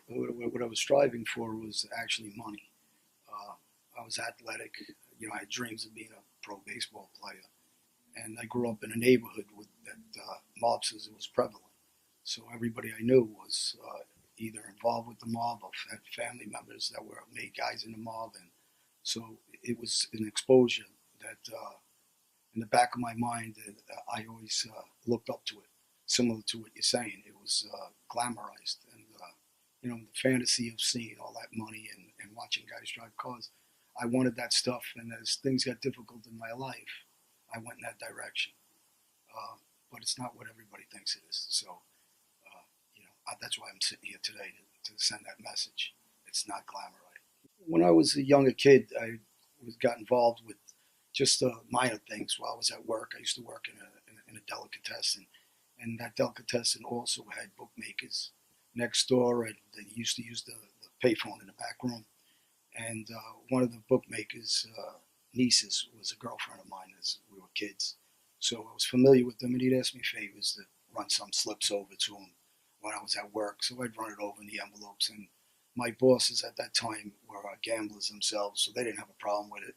What I was striving for was actually money. I was athletic. I had dreams of being a pro baseball player, and I grew up in a neighborhood that Marxism was prevalent. So everybody I knew was either involved with the mob or had family members that were made guys in the mob, and so it was an exposure that, in the back of my mind, I always looked up to it. Similar to what you're saying, it was glamorized, and the fantasy of seeing all that money and watching guys drive cars. I wanted that stuff, and as things got difficult in my life, I went in that direction. Uh, but it's not what everybody thinks it is. So, that's why I'm sitting here today to send that message. It's not glamour. When I was a younger kid, I got involved with just minor things while I was at work. I used to work in a delicatessen, and that delicatessen also had bookmakers next door, and they used to use the payphone in the back room. And one of the bookmakers' nieces was a girlfriend of mine as we were kids. So I was familiar with them, and he'd ask me favors to run some slips over to him when I was at work. So I'd run it over in the envelopes. And my bosses at that time were gamblers themselves, so they didn't have a problem with it.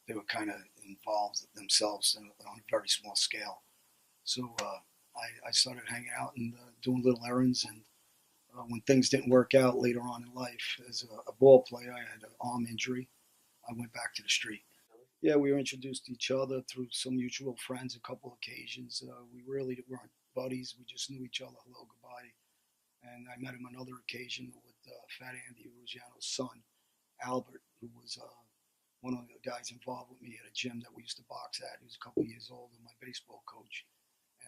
They were kind of involved themselves on a very small scale. So I started hanging out and doing little errands. And when things didn't work out later on in life, as a ball player, I had an arm injury. I went back to the street. Yeah, we were introduced to each other through some mutual friends a couple occasions. We really weren't buddies. We just knew each other. Hello, goodbye. And I met him on another occasion with Fat Andy Rugiano's son, Albert, who was one of the guys involved with me at a gym that we used to box at. He was a couple of years older, my baseball coach.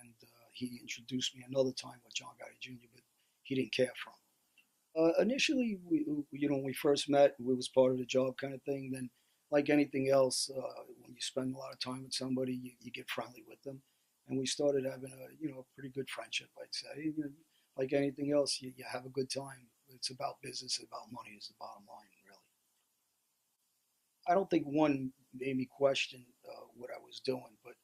And he introduced me another time with John Gotti Jr., but he didn't care for him. Initially, when we first met, we was part of the job kind of thing. Then, like anything else, when you spend a lot of time with somebody, you get friendly with them, and we started having a pretty good friendship. I'd say, like anything else, you have a good time. It's about business, about money is the bottom line, really. I don't think one made me question what I was doing, but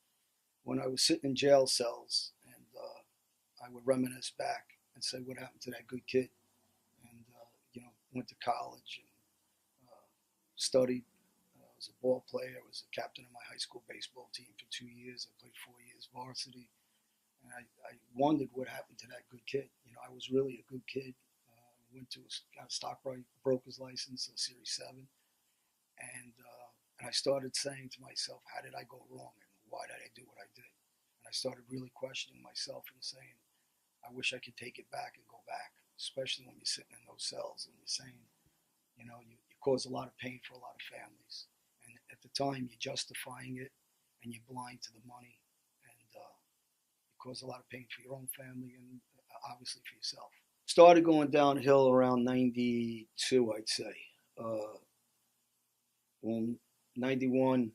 when I was sitting in jail cells, and I would reminisce back and say, what happened to that good kid? And went to college and studied. I was a ball player. I was a captain of my high school baseball team for 2 years. I played 4 years varsity, and I wondered what happened to that good kid. I was really a good kid. Went to got a stockbroker's license, a Series 7, and I started saying to myself, how did I go wrong, and why did I do what I did? And I started really questioning myself and saying, I wish I could take it back and go back, especially when you're sitting in those cells and you're saying, you cause a lot of pain for a lot of families. And at the time, you're justifying it and you're blind to the money. And you cause a lot of pain for your own family and obviously for yourself. Started going downhill around 92, I'd say. When 91,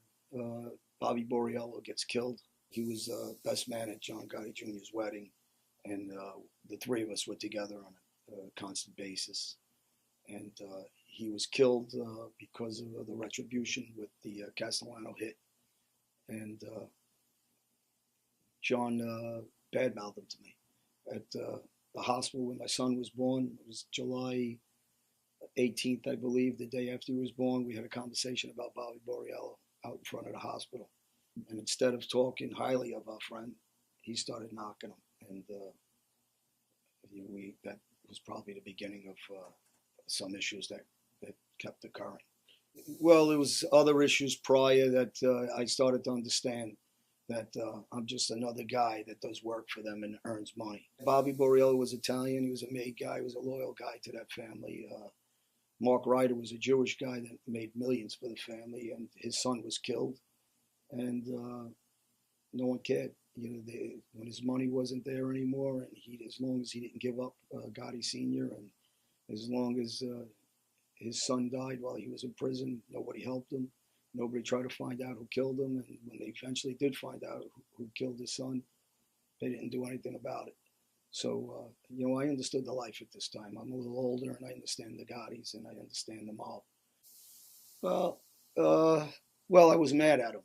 Bobby Borriello gets killed. He was best man at John Gotti Jr.'s wedding, and the three of us were together on a constant basis. And he was killed because of the retribution with the Castellano hit. And John badmouthed him to me at the hospital when my son was born. It was July 18th, I believe, the day after he was born. We had a conversation about Bobby Borriello out in front of the hospital. And instead of talking highly of our friend, he started knocking him. And that was probably the beginning of some issues that kept occurring. Well, there was other issues prior that I started to understand that I'm just another guy that does work for them and earns money. Bobby Borriello was Italian. He was a made guy. He was a loyal guy to that family. Mark Ryder was a Jewish guy that made millions for the family, and his son was killed, and no one cared. When his money wasn't there anymore, and as long as he didn't give up Gotti Sr., and as long as his son died while he was in prison, nobody helped him. Nobody tried to find out who killed him, and when they eventually did find out who killed his son, they didn't do anything about it. So, I understood the life at this time. I'm a little older, and I understand the Gottis, and I understand the mob. Well, I was mad at him.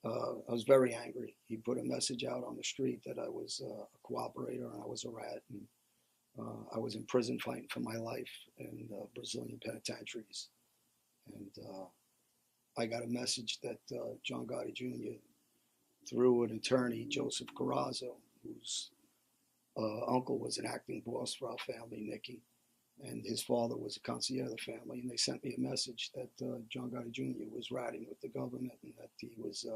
I was very angry. He put a message out on the street that I was a cooperator and I was a rat. And I was in prison fighting for my life in Brazilian penitentiaries. And I got a message that John Gotti Jr., through an attorney, Joseph Carrazzo, whose uncle was an acting boss for our family, Nicky, and his father was a concierge of the family, and they sent me a message that John Gotti Jr. was ratting with the government and that he was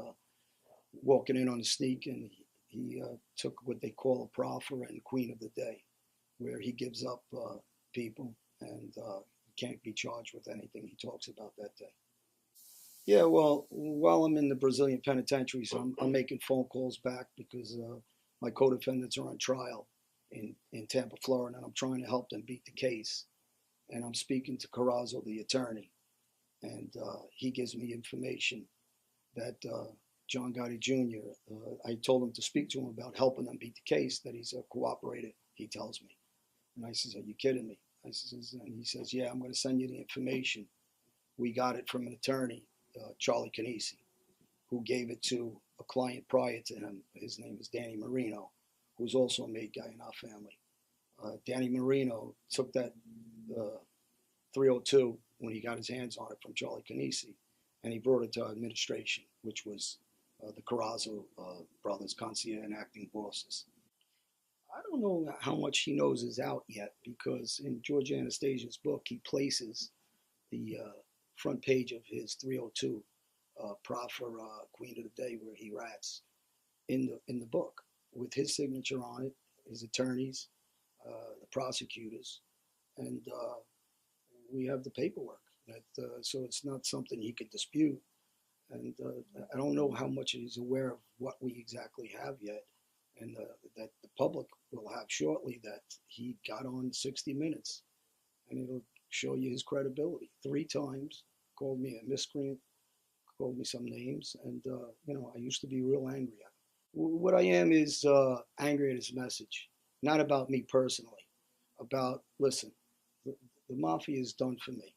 walking in on a sneak, and he took what they call a proffer and Queen of the Day, where he gives up people and can't be charged with anything he talks about that day. Yeah, well, while I'm in the Brazilian penitentiaries, I'm making phone calls back because my co-defendants are on trial in Tampa, Florida, and I'm trying to help them beat the case. And I'm speaking to Carrazzo, the attorney, and he gives me information that John Gotti Jr., I told him to speak to him about helping them beat the case, that he's cooperated, he tells me. And I says, are you kidding me? And he says, yeah, I'm going to send you the information. We got it from an attorney, Charlie Canisi, who gave it to a client prior to him. His name is Danny Marino, who's also a made guy in our family. Danny Marino took that 302 when he got his hands on it from Charlie Canisi, and he brought it to our administration, which was the Carrazzo brothers, concierge and acting bosses. I don't know how much he knows is out yet because in George Anastasia's book, he places the front page of his 302 proffer Queen of the Day, where he rats in the book with his signature on it, his attorneys, the prosecutors, and we have the paperwork. That so it's not something he could dispute. And I don't know how much he's aware of what we exactly have yet, and that the public will have shortly. That he got on 60 Minutes, and it'll show you his credibility. 3 times called me a miscreant, called me some names, and I used to be real angry at him. What I am is angry at his message, not about me personally. About listen, the mafia is done for me.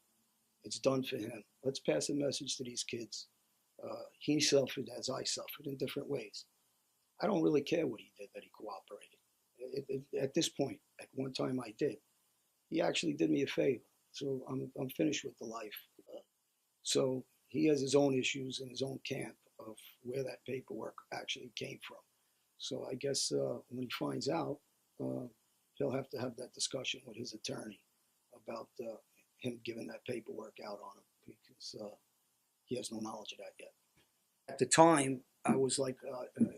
It's done for him. Let's pass a message to these kids. He suffered as I suffered in different ways. I don't really care what he did, that he cooperated. At this point, at one time I did. He actually did me a favor. So I'm finished with the life. So he has his own issues in his own camp of where that paperwork actually came from. So I guess when he finds out, he'll have to have that discussion with his attorney about him giving that paperwork out on him because he has no knowledge of that yet. At the time, I was like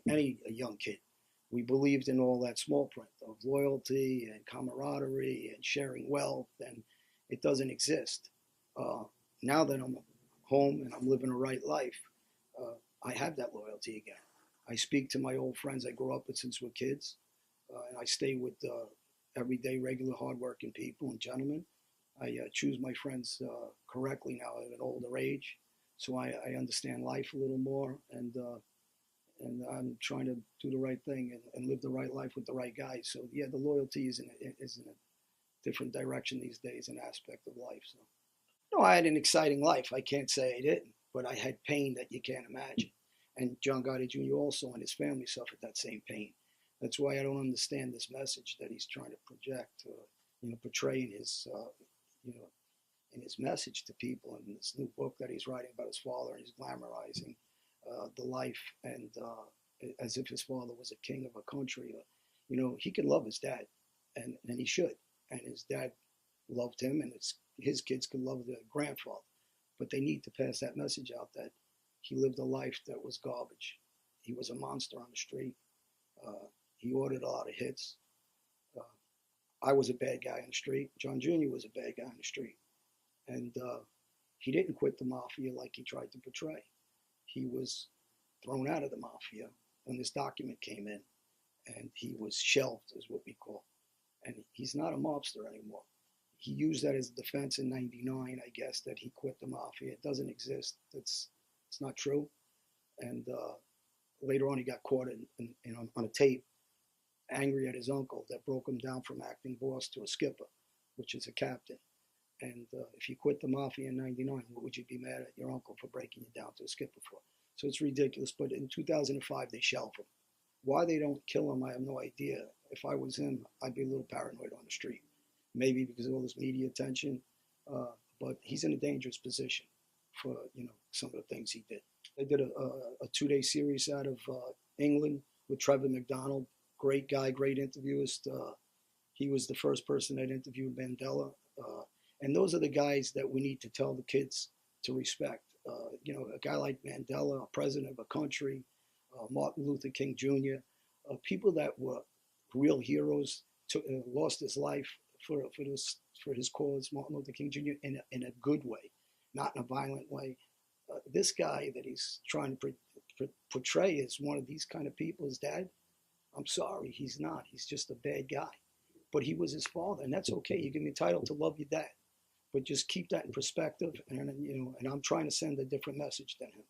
any young kid. We believed in all that small print of loyalty and camaraderie and sharing wealth, and it doesn't exist. Now that I'm home and I'm living a right life, I have that loyalty again. I speak to my old friends I grew up with since we're kids, and I stay with everyday, regular, hardworking people and gentlemen. I choose my friends correctly now at an older age, so I understand life a little more, and I'm trying to do the right thing and live the right life with the right guys. So yeah, the loyalty is in a different direction these days, an aspect of life. So no, I had an exciting life. I can't say I didn't, but I had pain that you can't imagine. And John Gotti Jr. also and his family suffered that same pain. That's why I don't understand this message that he's trying to project, portray in his, in his message to people in this new book that he's writing about his father, and he's glamorizing the life and as if his father was a king of a country. He could love his dad, and he should. And his dad loved him, and his kids could love their grandfather. But they need to pass that message out that he lived a life that was garbage. He was a monster on the street. He ordered a lot of hits. I was a bad guy on the street. John Jr. was a bad guy on the street. And he didn't quit the mafia like he tried to portray. He was thrown out of the mafia when this document came in, and he was shelved, is what we call. And he's not a mobster anymore. He used that as a defense in '99, I guess, that he quit the mafia. It doesn't exist. It's not true. And later on, he got caught on a tape, angry at his uncle that broke him down from acting boss to a skipper, which is a captain. And if you quit the mafia in '99, what would you be mad at your uncle for breaking you down to a skipper for? So it's ridiculous. But in 2005, they shelved him. Why they don't kill him, I have no idea. if I was him, I'd be a little paranoid on the street. Maybe because of all this media attention, but he's in a dangerous position for some of the things he did. They did a 2 day series out of England with Trevor McDonald. Great guy, great interviewist. He was the first person that interviewed Mandela. And those are the guys that we need to tell the kids to respect. A guy like Mandela, a president of a country, Martin Luther King Jr., people that were real heroes, lost his life for his cause, Martin Luther King Jr., in a good way, not in a violent way. This guy that he's trying to portray as one of these kind of people, his dad, I'm sorry, he's not. He's just a bad guy. But he was his father, and that's okay. You can be entitled to love your dad, but just keep that in perspective. And I'm trying to send a different message than him,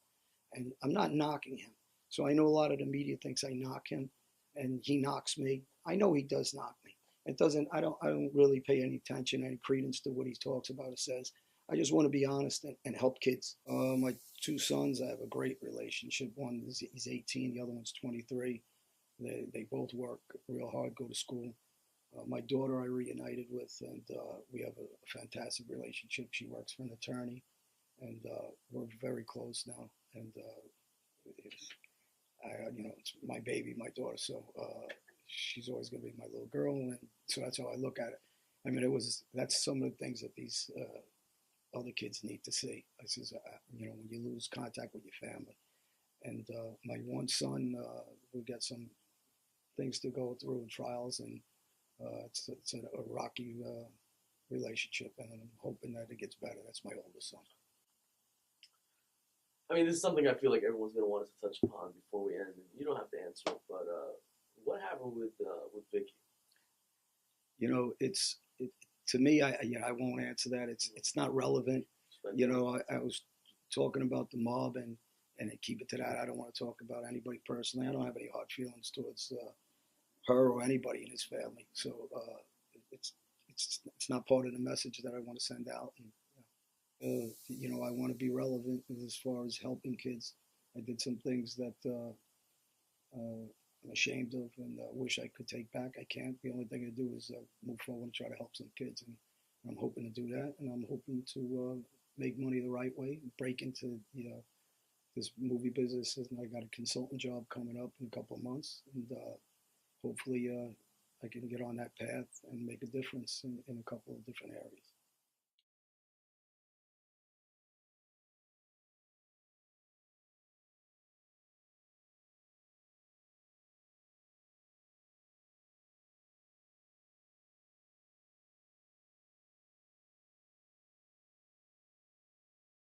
and I'm not knocking him. So I know a lot of the media thinks I knock him, and he knocks me. I know he does knock me. It doesn't. I don't really pay any attention, any credence to what he talks about or says. I just want to be honest and help kids. My two sons, I have a great relationship. One is he's 18, the other one's 23. They both work real hard, go to school. My daughter I reunited with, and we have a fantastic relationship. She works for an attorney, and we're very close now. And it's my baby, my daughter. So she's always going to be my little girl, and so that's how I look at it. I mean, that's some of the things that these other kids need to see. I says, when you lose contact with your family, and my one son, we got some things to go through and trials, and it's a rocky relationship, and I'm hoping that it gets better. That's my oldest son. I mean, this is something I feel like everyone's gonna want us to touch upon before we end. And you don't have to answer it, but what happened with Vicky? To me, I won't answer that. It's not relevant. I was talking about the mob, and I keep it to that. I don't want to talk about anybody personally. I don't have any hard feelings towards her or anybody in his family. So it's it's not part of the message that I want to send out. And, I want to be relevant as far as helping kids. I did some things that I'm ashamed of and wish I could take back. I can't. The only thing I do is move forward and try to help some kids, and I'm hoping to do that. And I'm hoping to make money the right way, break into this movie business. And I got a consultant job coming up in a couple of months, and hopefully I can get on that path and make a difference in a couple of different areas.